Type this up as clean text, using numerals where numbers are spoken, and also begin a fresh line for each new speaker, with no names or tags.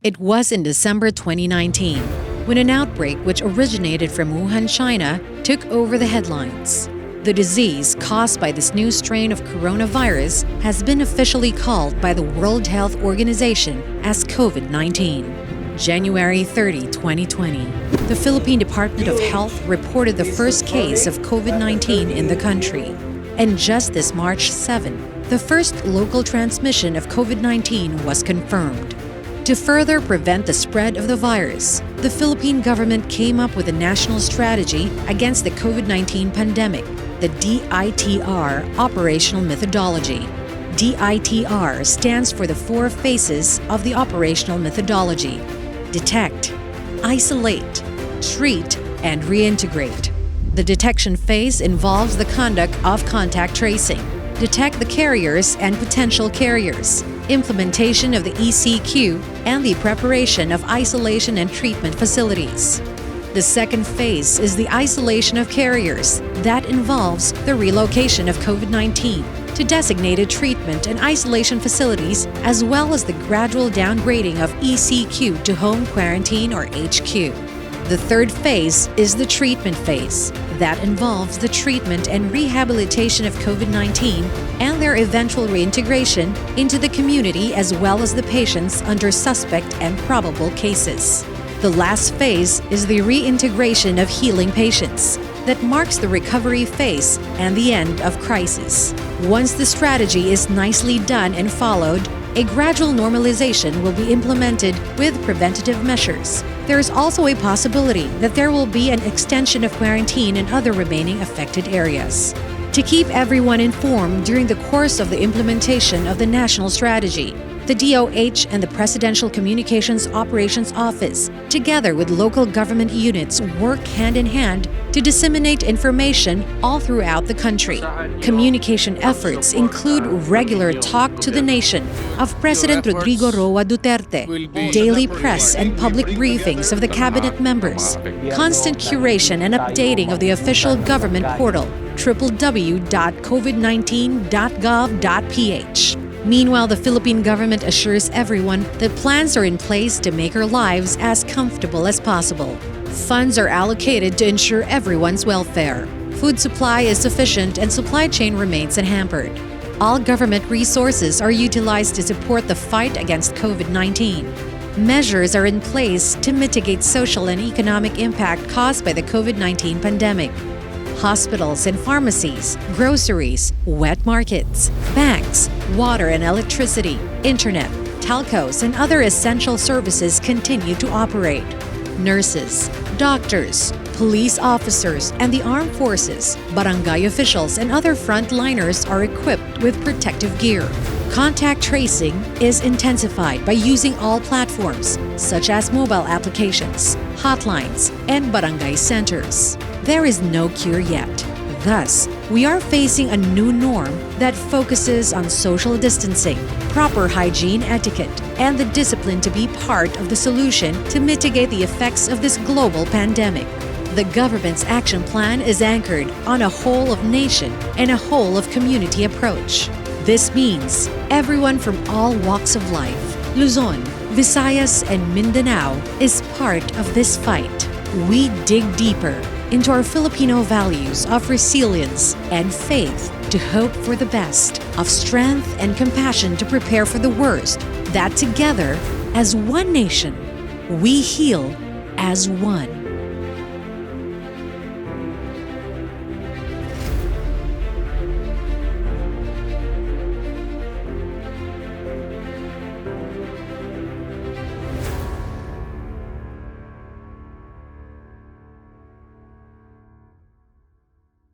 It was in December 2019 when an outbreak which originated from Wuhan, China, took over the headlines. The disease caused by this new strain of coronavirus has been officially called by the World Health Organization as COVID-19. January 30, 2020, the Philippine Department of Health reported the first case of COVID-19 in the country. And just this March 7, the first local transmission of COVID-19 was confirmed. To further prevent the spread of the virus, the Philippine government came up with a national strategy against the COVID-19 pandemic, the DITR operational methodology. DITR stands for the 4 phases of the operational methodology: detect, isolate, treat, and reintegrate. The detection phase involves the conduct of contact tracing, detect the carriers and potential carriers, implementation of the ECQ, and the preparation of isolation and treatment facilities. The second phase is the isolation of carriers. That involves the relocation of COVID-19 to designated treatment and isolation facilities, as well as the gradual downgrading of ECQ to home quarantine or HQ. The third phase is the treatment phase. That involves the treatment and rehabilitation of COVID-19 and their eventual reintegration into the community, as well as the patients under suspect and probable cases. The last phase is the reintegration of healing patients. That marks the recovery phase and the end of crisis. Once the strategy is nicely done and followed, a gradual normalization will be implemented with preventative measures. There is also a possibility that there will be an extension of quarantine in other remaining affected areas. To keep everyone informed during the course of the implementation of the national strategy, the DOH and the Presidential Communications Operations Office, together with local government units, work hand in hand to disseminate information all throughout the country. Communication efforts include regular talk to the nation of President Rodrigo Roa Duterte, daily press and public briefings of the cabinet members, constant curation and updating of the official government portal, www.covid19.gov.ph. Meanwhile, the Philippine government assures everyone that plans are in place to make our lives as comfortable as possible. Funds are allocated to ensure everyone's welfare. Food supply is sufficient and supply chain remains unhampered. All government resources are utilized to support the fight against COVID-19. Measures are in place to mitigate social and economic impact caused by the COVID-19 pandemic. Hospitals and pharmacies, groceries, wet markets, banks, water and electricity, internet, telcos, and other essential services continue to operate. Nurses, doctors, police officers, and the armed forces, barangay officials, and other frontliners are equipped with protective gear. Contact tracing is intensified by using all platforms, such as mobile applications, hotlines, and barangay centers. There is no cure yet. Thus, we are facing a new norm that focuses on social distancing, proper hygiene etiquette, and the discipline to be part of the solution to mitigate the effects of this global pandemic. The government's action plan is anchored on a whole of nation and a whole of community approach. This means everyone from all walks of life, Luzon, Visayas, and Mindanao, is part of this fight. We dig deeper into our Filipino values of resilience and faith to hope for the best, of strength and compassion to prepare for the worst, that together, as one nation, we heal as one.